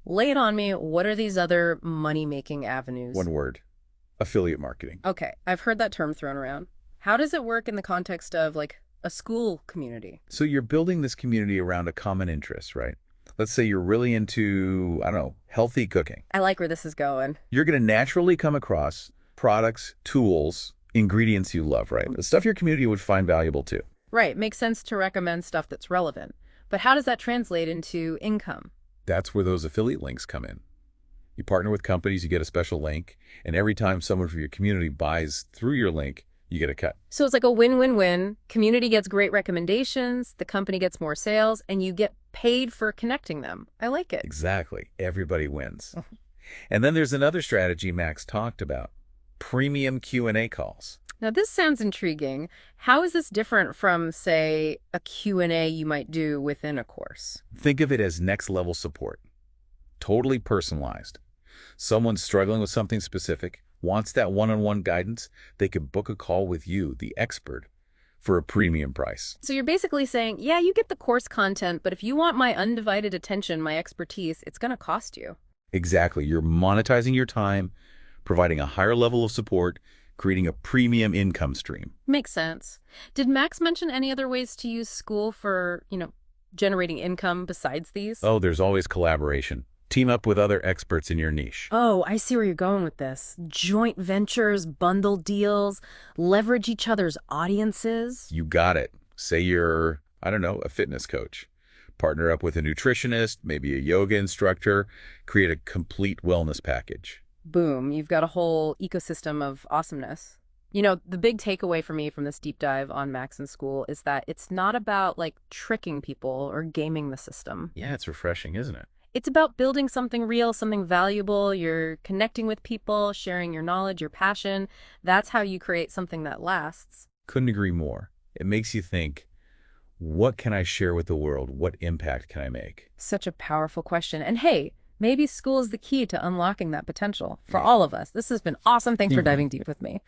Lay it on me. What are these other money-making avenues? One word, affiliate marketing. Okay, I've heard that term thrown around. How does it work in the context of like a school community? So you're building this community around a common interest, right? Let's say you're really into, I don't know, healthy cooking. I like where this is going. You're going to naturally come across products, tools, ingredients you love, right? The stuff your community would find valuable too. Right, makes sense to recommend stuff that's relevant. But how does that translate into income? That's where those affiliate links come in. You partner with companies, you get a special link, and every time someone from your community buys through your link, you get a cut. So it's like a win-win-win. Community gets great recommendations, the company gets more sales, and you get paid for connecting them. I like it. Exactly. Everybody wins. And then there's another strategy Max talked about, premium Q&A calls. Now, this sounds intriguing. How is this different from, say, a Q&A you might do within a course? Think of it as next level support, totally personalized. Someone's struggling with something specific, wants that one-on-one guidance, they could book a call with you, the expert, for a premium price. So you're basically saying, yeah, you get the course content, but if you want my undivided attention, my expertise, it's going to cost you. Exactly. You're monetizing your time, providing a higher level of support, creating a premium income stream. Makes sense. Did Max mention any other ways to use Skool for, generating income besides these? Oh, there's always collaboration. Team up with other experts in your niche. Oh, I see where you're going with this. Joint ventures, bundle deals, leverage each other's audiences. You got it. Say you're, I don't know, a fitness coach. Partner up with a nutritionist, maybe a yoga instructor, create a complete wellness package. Boom, you've got a whole ecosystem of awesomeness. The big takeaway for me from this deep dive on Max and Skool is that it's not about like tricking people or gaming the system. Yeah, it's refreshing, isn't it? It's about building something real, something valuable. You're connecting with people, sharing your knowledge, your passion. That's how you create something that lasts. Couldn't agree more. It makes you think, what can I share with the world? What impact can I make? Such a powerful question. And hey, maybe Skool is the key to unlocking that potential for all of us. This has been awesome. Thanks for diving deep with me.